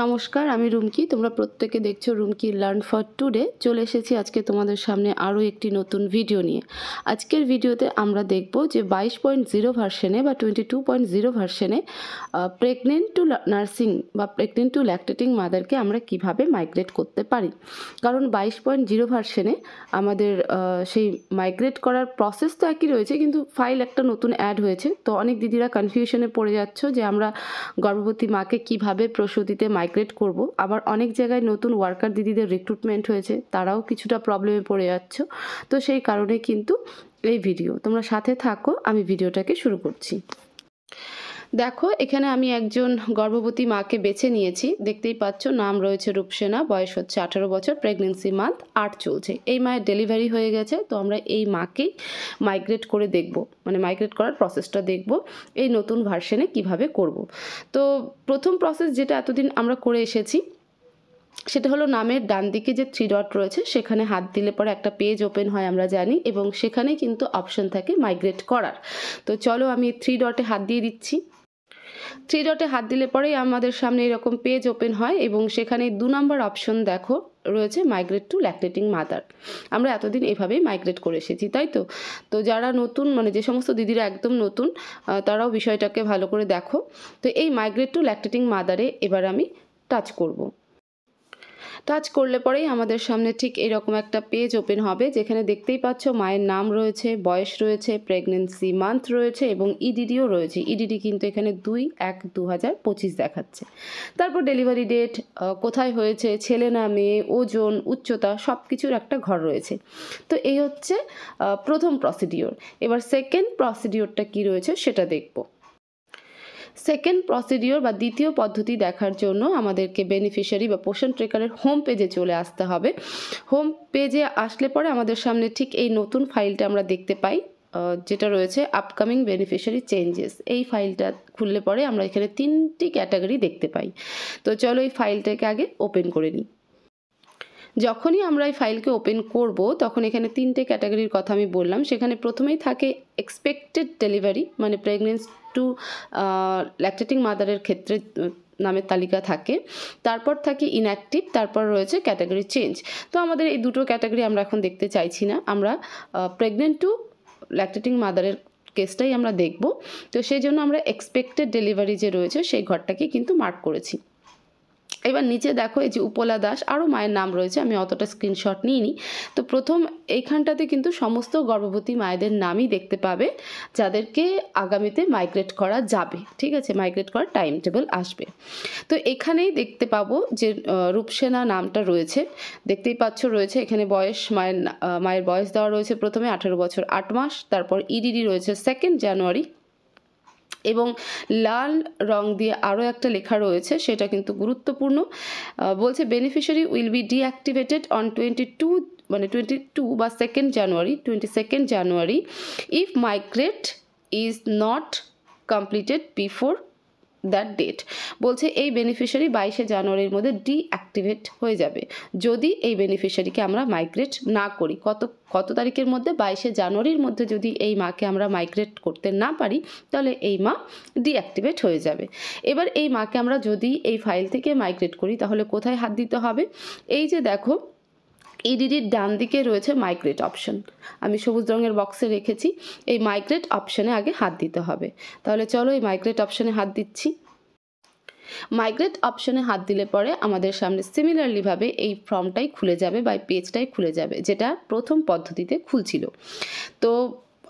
নমস্কার, আমি রুমকি। তোমরা প্রত্যেকে দেখছো রুমকি লার্ন ফর টুডে। চলে এসেছি আজকে তোমাদের সামনে আরও একটি নতুন ভিডিও নিয়ে। আজকের ভিডিওতে আমরা দেখব যে 22.0 ভার্সনে বা 22.0 ভার্সনে প্রেগনেন্ট টু নার্সিং বা প্রেগনেন্ট টু ল্যাকটেটিং মাদারকে আমরা কিভাবে মাইগ্রেট করতে পারি। কারণ 22.0 ভার্সনে আমাদের সেই মাইগ্রেট করার প্রসেস তো একই রয়েছে, কিন্তু ফাইল একটা নতুন অ্যাড হয়েছে। তো অনেক দিদিরা কনফিউশনে পড়ে যাচ্ছ যে আমরা গর্ভবতী মাকে কিভাবে প্রসূতিতে মাইগ্রেট করব। আবার অনেক জায়গায় নতুন ওয়ার্কার দিদিদের রিক্রুটমেন্ট হয়েছে, তারাও কিছুটা প্রবলেমে পড়ে যাচ্ছ। তো সেই কারণে কিন্তু এই ভিডিও, তোমরা সাথে থাকো, আমি ভিডিওটাকে শুরু করছি। দেখো, এখানে আমি একজন গর্ভবতী মাকে বেছে নিয়েছি। দেখতেই পাচ্ছ, নাম রয়েছে রূপসেনা, বয়স হচ্ছে 18 বছর, প্রেগনেন্সি মান্থ 8 চলছে। এই মায়ের ডেলিভারি হয়ে গেছে। তো আমরা এই মাকেই মাইগ্রেট করে দেখব, মানে মাইগ্রেট করার প্রসেসটা দেখব এই নতুন ভার্সনে কিভাবে করব। তো প্রথম প্রসেস যেটা এতদিন আমরা করে এসেছি সেটা হলো নামের ডান দিকে যে 3 ডট রয়েছে সেখানে হাত দিলে পরে একটা পেজ ওপেন হয়, আমরা জানি, এবং সেখানে কিন্তু অপশন থাকে মাইগ্রেট করার। তো চলো আমি 3 ডটে হাত দিয়ে দিচ্ছি। 3 ডটে হাত দিলে পরেই আমাদের সামনে এরকম পেজ ওপেন হয় এবং সেখানে 2 নম্বর অপশন দেখো রয়েছে মাইগ্রেট টু ল্যাকটেটিং মাদার। আমরা এতদিন এভাবেই মাইগ্রেট করে এসেছি, তাই তো। তো যারা নতুন, মানে যে সমস্ত দিদিরা একদম নতুন, তারাও বিষয়টাকে ভালো করে দেখো। তো এই মাইগ্রেট টু ল্যাকটেটিং মাদারে এবার আমি টাচ করব। টাচ করলে পরেই আমাদের সামনে ঠিক এরকম একটা পেজ ওপেন হবে, যেখানে দেখতেই পাচ্ছ মায়ের নাম রয়েছে, বয়স রয়েছে, প্রেগনেন্সি মান্থ রয়েছে এবং ইডিডিও রয়েছে। ইডিডি কিন্তু এখানে 2/1/2025 দেখাচ্ছে। তারপর ডেলিভারি ডেট, কোথায় হয়েছে, ছেলে না মেয়ে, ওজন, উচ্চতা, সব কিছুর একটা ঘর রয়েছে। তো এই হচ্ছে প্রথম প্রসিডিওর। এবার সেকেন্ড প্রসিডিওরটা কি রয়েছে সেটা দেখব। সেকেন্ড প্রসিডিওর বা দ্বিতীয় পদ্ধতি দেখার জন্য আমাদেরকে বেনিফিশিয়ারি বা পোষণ ট্রেকারের হোম পেজে চলে আসতে হবে। হোম পেজে আসলে পরে আমাদের সামনে ঠিক এই নতুন ফাইলটা আমরা দেখতে পাই, যেটা রয়েছে আপকামিং বেনিফিশিয়ারি চেঞ্জেস। এই ফাইলটা খুললে পরে আমরা এখানে 3টি ক্যাটাগরি দেখতে পাই। তো চলো এই ফাইলটাকে আগে ওপেন করে নিই। যখনই আমরা এই ফাইলকে ওপেন করব তখন এখানে 3টে ক্যাটাগরির কথা আমি বললাম। সেখানে প্রথমেই থাকে এক্সপেক্টেড ডেলিভারি, মানে প্রেগনেন্সি টু ল্যাকটেটিং মাদারের ক্ষেত্রে নামের তালিকা থাকে। তারপর থাকে ইনঅ্যাক্টিভ, তারপর রয়েছে ক্যাটাগরি চেঞ্জ। তো আমাদের এই দুটো ক্যাটাগরি আমরা এখন দেখতে চাইছি না, আমরা প্রেগনেন্ট টু ল্যাকটেটিং মাদারের কেসটাই আমরা দেখব। তো সেই জন্য আমরা এক্সপেক্টেড ডেলিভারি যে রয়েছে সেই ঘরটাকে কিন্তু মার্ক করেছি। এবার নিচে দেখো এই যে উপলা দাস, আরও মায়ের নাম রয়েছে, আমি অতটা স্ক্রিনশট নিইনি। তো প্রথম এইখানটাতে কিন্তু সমস্ত গর্ভবতী মায়েদের নামই দেখতে পাবে যাদেরকে আগামীতে মাইগ্রেট করা যাবে, ঠিক আছে, মাইগ্রেট করার টাইম টেবিল আসবে। তো এখানেই দেখতে পাবো যে রূপসেনা নামটা রয়েছে, দেখতেই পাচ্ছ রয়েছে এখানে বয়স, মায়ের বয়স দেওয়া রয়েছে প্রথমে 18 বছর 8 মাস, তারপর ইডিডি রয়েছে 2 জানুয়ারি, এবং লাল রং দিয়ে আরও একটা লেখা রয়েছে, সেটা কিন্তু গুরুত্বপূর্ণ। বলছে beneficiary will be deactivated on 22 বা 22nd January if migrate is not completed before that date. বলছে এই বেনিফিশিয়ারি 22শে জানুয়ারির মধ্যে ডিঅ্যাক্টিভেট হয়ে যাবে যদি এই বেনিফিশিয়ারিকে আমরা মাইগ্রেট না করি। কত তারিখের মধ্যে? 22শে জানুয়ারির মধ্যে যদি এই মাকে আমরা মাইগ্রেট করতে না পারি তাহলে এই মা ডিঅ্যাক্টিভেট হয়ে যাবে। এবার এই মাকে আমরা যদি এই ফাইল থেকে মাইগ্রেট করি তাহলে কোথায় হাত দিতে হবে? এই যে দেখো ইডিডির ডান দিকে রয়েছে মাইগ্রেট অপশন, আমি সবুজ রঙের বক্সে রেখেছি। এই মাইগ্রেট অপশনে আগে হাত দিতে হবে। তাহলে চলো এই মাইগ্রেট অপশনে হাত দিচ্ছি। মাইগ্রেট অপশনে হাত দিলে পরে আমাদের সামনে সিমিলারলিভাবে এই ফর্মটাই খুলে যাবে বা পেজটাই খুলে যাবে, যেটা প্রথম পদ্ধতিতে খুলছিল। তো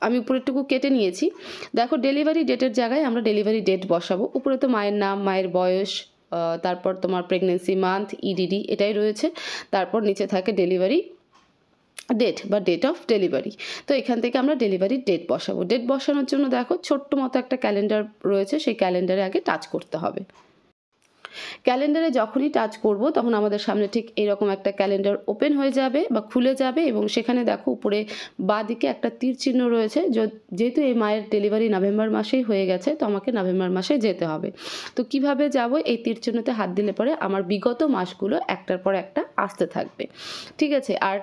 আমি উপরেরটুকু কেটে নিয়েছি। দেখো ডেলিভারি ডেটের জায়গায় আমরা ডেলিভারি ডেট বসাবো। উপরে তো মায়ের নাম, মায়ের বয়স, তারপর তোমার প্রেগনেন্সি মান্থ, ইডিডি এটাই রয়েছে। তারপর নিচে থাকে ডেলিভারি ডেট বা ডেট অফ ডেলিভারি। তো এখান থেকে আমরা ডেলিভারি ডেট বসাবো। ডেট বসানোর জন্য দেখো ছোট্ট মতো একটা ক্যালেন্ডার রয়েছে, সেই ক্যালেন্ডারে আগে টাচ করতে হবে। ক্যালেন্ডারে যখনই টাচ করব তখন আমাদের সামনে ঠিক এরকম একটা ক্যালেন্ডার ওপেন হয়ে যাবে বা খুলে যাবে, এবং সেখানে দেখো উপরে বাঁ দিকে একটা তীর চিহ্ন রয়েছে। যেহেতু এই মায়ের ডেলিভারি নভেম্বর মাসেই হয়ে গেছে, তো আমাকে নভেম্বর মাসে যেতে হবে। তো কিভাবে যাব? এই তীর চিহ্নতে হাত দিলে পরে আমার বিগত মাসগুলো একটার পর একটা আসতে থাকবে, ঠিক আছে। আর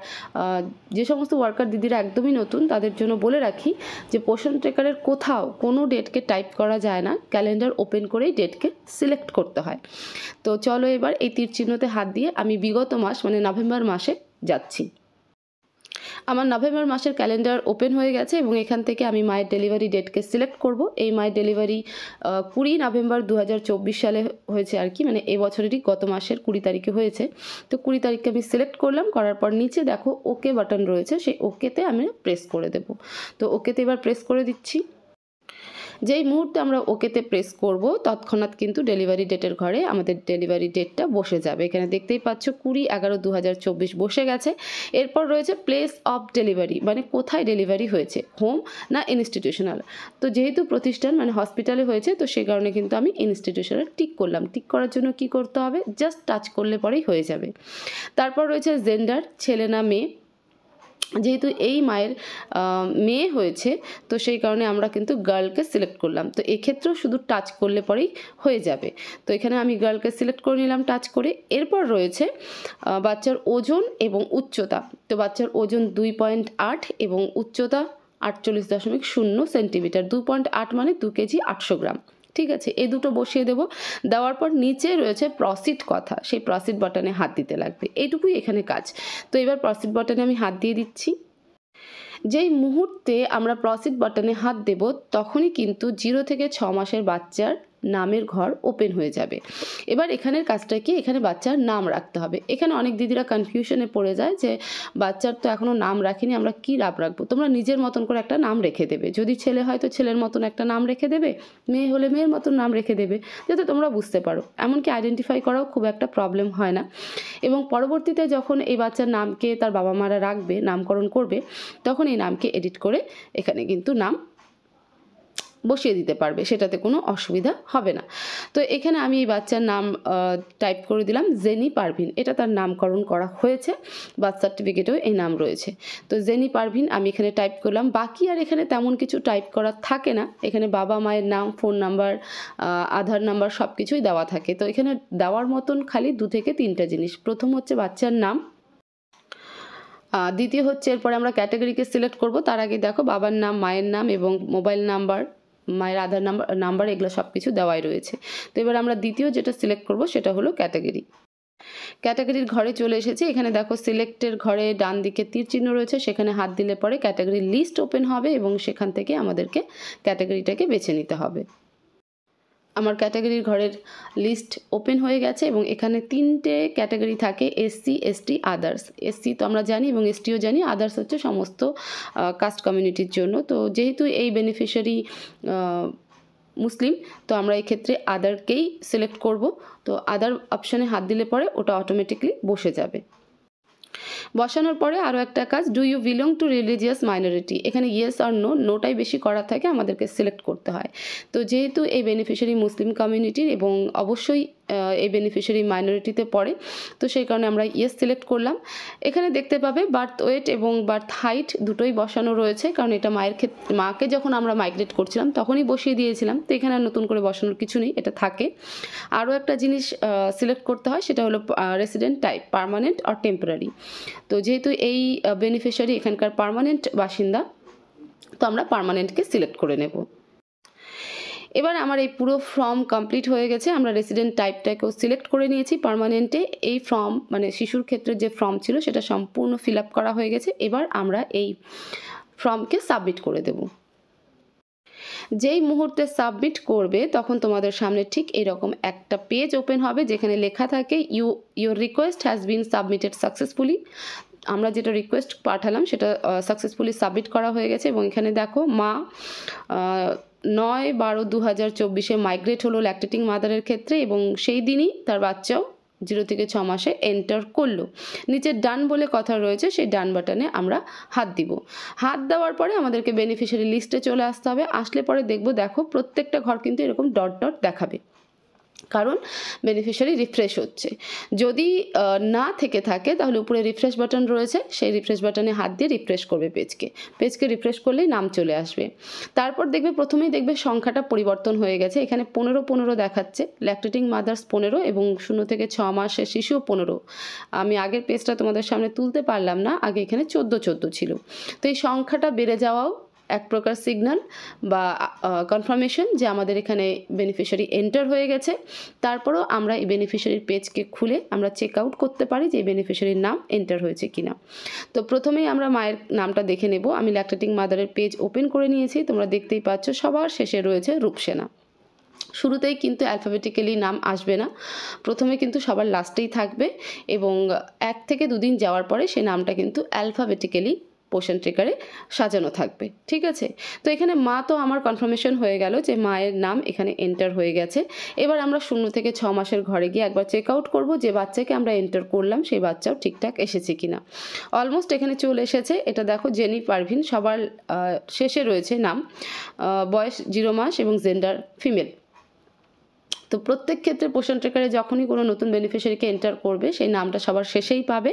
যে সমস্ত ওয়ার্কার দিদিরা একদমই নতুন তাদের জন্য বলে রাখি যে পোষণ ট্রেকারের কোথাও কোনো ডেটকে টাইপ করা যায় না, ক্যালেন্ডার ওপেন করেই ডেটকে সিলেক্ট করতে হয়। তো চলো এবার এই তীর চিহ্নতে হাত দিয়ে আমি বিগত মাস মানে নভেম্বর মাসে যাচ্ছি। আমার নভেম্বর মাসের ক্যালেন্ডার ওপেন হয়ে গেছে এবং এখান থেকে আমি মায়ের ডেলিভারি ডেটকে সিলেক্ট করব। এই মায়ের ডেলিভারি 20 নভেম্বর 2024 সালে হয়েছে আর কি, মানে এবছরেরই গত মাসের 20 তারিখে হয়েছে। তো 20 তারিখকে আমি সিলেক্ট করলাম, করার পর নিচে দেখো ওকে বাটন রয়েছে, সেই ওকেতে আমি প্রেস করে দেব। তো ওকেতে এবার প্রেস করে দিচ্ছি। যেই মুহূর্তে আমরা ওকেতে প্রেস করব তৎক্ষণাৎ কিন্তু ডেলিভারি ডেটের ঘরে আমাদের ডেলিভারি ডেটটা বসে যাবে। এখানে দেখতেই পাচ্ছ 20/11/2024 বসে গেছে। এরপর রয়েছে প্লেস অফ ডেলিভারি, মানে কোথায় ডেলিভারি হয়েছে, হোম না ইনস্টিটিউশনাল। তো যেহেতু প্রতিষ্ঠান মানে হসপিটালে হয়েছে, তো সেই কারণে কিন্তু আমি ইনস্টিটিউশনাল টিক করলাম। টিক করার জন্য কি করতে হবে? জাস্ট টাচ করলে পরেই হয়ে যাবে। তারপর রয়েছে জেন্ডার, ছেলে না মেয়ে। যেহেতু এই মায়ের মেয়ে হয়েছে, তো সেই কারণে আমরা কিন্তু গার্লকে সিলেক্ট করলাম। তো এক্ষেত্রেও শুধু টাচ করলে পরেই হয়ে যাবে। তো এখানে আমি গার্লকে সিলেক্ট করে নিলাম টাচ করে। এরপর রয়েছে বাচ্চার ওজন এবং উচ্চতা। তো বাচ্চার ওজন 2.8 এবং উচ্চতা 48.0 সেন্টিমিটার। 2.8 মানে 2 কেজি 800 গ্রাম, ঠিক আছে। এই দুটো বসিয়ে দেব। দেওয়ার পর নিচে রয়েছে প্রসিড কথা, সেই প্রসিড বাটনে হাত দিতে লাগবে। এইটুকুই এখানে কাজ। তো এবার প্রসিড বাটনে আমি হাত দিয়ে দিচ্ছি। যেই মুহূর্তে আমরা প্রসিড বাটনে হাত দেব তখনই কিন্তু 0 থেকে 6 মাসের বাচ্চার নামের ঘর ওপেন হয়ে যাবে। এবার এখানের কাজটা কি? এখানে বাচ্চার নাম রাখতে হবে। এখানে অনেক দিদিরা কনফিউশনে পড়ে যায় যে বাচ্চার তো এখনও নাম রাখিনি, আমরা কি নাম রাখবো। তোমরা নিজের মতন করে একটা নাম রেখে দেবে। যদি ছেলে হয় তো ছেলের মতন একটা নাম রেখে দেবে, মেয়ে হলে মেয়ের মতন নাম রেখে দেবে, যাতে তোমরা বুঝতে পারো। এমনকি আইডেন্টিফাই করাও খুব একটা প্রবলেম হয় না। এবং পরবর্তীতে যখন এই বাচ্চার নামকে তার বাবা মারা রাখবে, নামকরণ করবে, তখন এই নামকে এডিট করে এখানে কিন্তু নাম বসিয়ে দিতে পারবে, সেটাতে কোনো অসুবিধা হবে না। তো এখানে আমি এই বাচ্চার নাম টাইপ করে দিলাম জেনি পারভিন। এটা তার নামকরণ করা হয়েছে, বার্থ সার্টিফিকেটেও এই নাম রয়েছে। তো জেনি পারভিন আমি এখানে টাইপ করলাম। বাকি আর এখানে তেমন কিছু টাইপ করা থাকে না। এখানে বাবা মায়ের নাম, ফোন নাম্বার, আধার নাম্বার সব কিছুই দেওয়া থাকে। তো এখানে দেওয়ার মতন খালি 2 থেকে 3টা জিনিস। প্রথম হচ্ছে বাচ্চার নাম, দ্বিতীয় হচ্ছে এরপরে আমরা ক্যাটাগরিকে সিলেক্ট করব। তার আগে দেখো বাবার নাম, মায়ের নাম এবং মোবাইল নাম্বার, মায়ের আধার নাম্বার এগুলো সব কিছু দেওয়াই রয়েছে। তো এবার আমরা দ্বিতীয় যেটা সিলেক্ট করব সেটা হলো ক্যাটাগরি। ক্যাটাগরির ঘরে চলে এসেছি। এখানে দেখো সিলেক্টের ঘরে ডান দিকে তীর চিহ্ন রয়েছে, সেখানে হাত দিলে পরে ক্যাটাগরির লিস্ট ওপেন হবে এবং সেখান থেকে আমাদেরকে ক্যাটাগরিটাকে বেছে নিতে হবে। আমার ক্যাটাগরির ঘরের লিস্ট ওপেন হয়ে গেছে এবং এখানে 3টে ক্যাটাগরি থাকে, এসসি, এসটি, আদার্স। এসসি তো আমরা জানি এবং এসটিও জানি, আদার্স হচ্ছে সমস্ত কাস্ট কমিউনিটির জন্য। তো যেহেতু এই বেনিফিশিয়ারি মুসলিম, তো আমরা এই ক্ষেত্রে আদারকেই সিলেক্ট করব। তো আদার অপশানে হাত দিলে পরে ওটা অটোমেটিকলি বসে যাবে। বসানোর পরে আরও একটা কাজ, do you belong to religious minority. এখানে ইয়েস আর নো, নোটাই বেশি করা থাকে, আমাদেরকে সিলেক্ট করতে হয়। তো যেহেতু এই বেনিফিশিয়ারি মুসলিম কমিউনিটির এবং অবশ্যই এই বেনিফিশিয়ারি মাইনরিটিতে পড়ে, তো সেই কারণে আমরা ইয়েস সিলেক্ট করলাম। এখানে দেখতে পাবে বার্থ ওয়েট এবং বার্থ হাইট দুটোই বসানো রয়েছে, কারণ এটা মাকে যখন আমরা মাইগ্রেট করছিলাম তখনই বসিয়ে দিয়েছিলাম। তো এখানে আর নতুন করে বসানোর কিছু নেই, এটা থাকে। আরও একটা জিনিস সিলেক্ট করতে হয়, সেটা হলো রেসিডেন্ট টাইপ, পার্মানেন্ট আর টেম্পোরারি। তো যেহেতু এই বেনিফিশিয়ারি এখানকার পার্মানেন্ট বাসিন্দা, তো আমরা পার্মানেন্টকে সিলেক্ট করে নেব। এবার আমার এই পুরো ফর্ম কমপ্লিট হয়ে গেছে। আমরা রেসিডেন্ট টাইপটাকেও সিলেক্ট করে নিয়েছি পার্মানেন্টে। এই ফর্ম মানে শিশুর ক্ষেত্রে যে ফর্ম ছিল সেটা সম্পূর্ণ ফিল আপ করা হয়ে গেছে। এবার আমরা এই ফর্মকে সাবমিট করে দেব। যেই মুহূর্তে সাবমিট করবে তখন তোমাদের সামনে ঠিক এরকম একটা পেজ ওপেন হবে, যেখানে লেখা থাকে your request has been submitted successfully. আমরা যেটা রিকোয়েস্ট পাঠালাম সেটা সাকসেসফুলি সাবমিট করা হয়ে গেছে। এবং এখানে দেখো মা 9/12/2024 মাইগ্রেট হলো ল্যাকটেটিং মাদারের ক্ষেত্রে, এবং সেই দিনই তার বাচ্চাও 0 থেকে 6 মাসে এন্টার করলো। নিচে ডান বলে কথা রয়েছে, সেই ডান বাটনে আমরা হাত দিব। হাত দেওয়ার পরে আমাদেরকে বেনিফিশিয়ারি লিস্টে চলে আসতে হবে। আসলে পরে দেখো প্রত্যেকটা ঘর কিন্তু এরকম ডট ডট দেখাবে। কারণ বেনিফিশিয়ারি রিফ্রেশ হচ্ছে। যদি না থেকে থাকে তাহলে উপরে রিফ্রেশ বাটন রয়েছে, সেই রিফ্রেশ বাটনে হাত দিয়ে রিফ্রেশ করবে পেজকে রিফ্রেশ করলেই নাম চলে আসবে। তারপর দেখবে প্রথমেই দেখবে সংখ্যাটা পরিবর্তন হয়ে গেছে, এখানে 15 দেখাচ্ছে, ল্যাকটেটিং মাদার্স 15 এবং 0 থেকে 6 মাসের শিশুও 15। আমি আগের পেজটা তোমাদের সামনে তুলতে পারলাম না, আগে এখানে 14 ছিল। তো এই সংখ্যাটা বেড়ে যাওয়াও এক প্রকার সিগন্যাল বা কনফার্মেশন যে আমাদের এখানে বেনিফিশিয়ারি এন্টার হয়ে গেছে। তারপরও আমরা এই বেনিফিশিয়ারির পেজকে খুলে আমরা চেক আউট করতে পারি যে এই বেনিফিশিয়ারির নাম এন্টার হয়েছে কিনা। তো প্রথমেই আমরা মায়ের নামটা দেখে নেব। আমি ল্যাকটেটিং মাদারের পেজ ওপেন করে নিয়েছি, তোমরা দেখতেই পাচ্ছ সবার শেষে রয়েছে রূপসেনা। শুরুতেই কিন্তু অ্যালফাবেটিক্যালি নাম আসবে না, প্রথমে কিন্তু সবার লাস্টেই থাকবে এবং 1 থেকে 2 দিন যাওয়ার পরে সেই নামটা কিন্তু অ্যালফাবেটিক্যালি পোষণ ট্রেকারে সাজানো থাকবে। ঠিক আছে, তো এখানে মা তো আমার কনফার্মেশন হয়ে গেল যে মায়ের নাম এখানে এন্টার হয়ে গেছে। এবার আমরা 0 থেকে 6 মাসের ঘরে গিয়ে একবার চেক আউট করবো যে বাচ্চাকে আমরা এন্টার করলাম সেই বাচ্চাও ঠিকঠাক এসেছে কিনা। অলমোস্ট এখানে চলে এসেছে, এটা দেখো জেনি পারভিন সবার শেষে রয়েছে নাম, বয়স 0 মাস এবং জেন্ডার ফিমেল। তো প্রত্যেক ক্ষেত্রে পোষণ ট্রেকারে যখনই কোনো নতুন বেনিফিশিয়ারিকে এন্টার করবে সেই নামটা সবার শেষেই পাবে।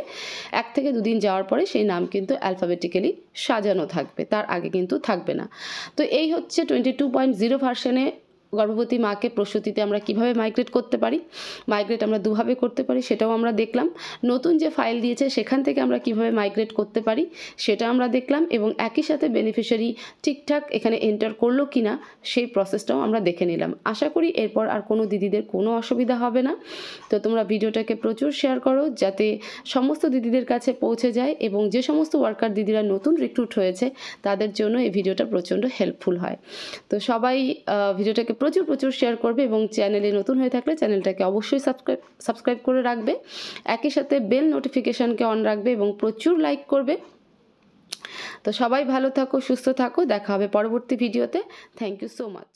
1 থেকে 2 দিন যাওয়ার পরে সেই নাম কিন্তু অ্যালফাবেটিক্যালি সাজানো থাকবে, তার আগে কিন্তু থাকবে না। তো এই হচ্ছে 22.0 ভার্সনে গর্ভবতী মাকে প্রসূতিতে আমরা কিভাবে মাইগ্রেট করতে পারি। মাইগ্রেট আমরা দুভাবে করতে পারি, সেটাও আমরা দেখলাম। নতুন যে ফাইল দিয়েছে সেখান থেকে আমরা কিভাবে মাইগ্রেট করতে পারি সেটা আমরা দেখলাম, এবং একই সাথে বেনিফিশিয়ারি ঠিকঠাক এখানে এন্টার করলো কিনা সেই প্রসেসটাও আমরা দেখে নিলাম। আশা করি এরপর আর কোনো দিদিদের কোনো অসুবিধা হবে না। তো তোমরা ভিডিওটাকে প্রচুর শেয়ার করো যাতে সমস্ত দিদিদের কাছে পৌঁছে যায়, এবং যে সমস্ত ওয়ার্কার দিদিরা নতুন রিক্রুট হয়েছে তাদের জন্য এই ভিডিওটা প্রচণ্ড হেল্পফুল হয়। তো সবাই ভিডিওটাকে প্রচুর শেয়ার করবে, এবং চ্যানেলে নতুন হয়ে থাকলে চ্যানেলটাকে অবশ্যই সাবস্ক্রাইব করে রাখবে। একই সাথে বেল নোটিফিকেশানকে অন রাখবে এবং প্রচুর লাইক করবে। তো সবাই ভালো থাকো, সুস্থ থাকো, দেখা হবে পরবর্তী ভিডিওতে। Thank you so much.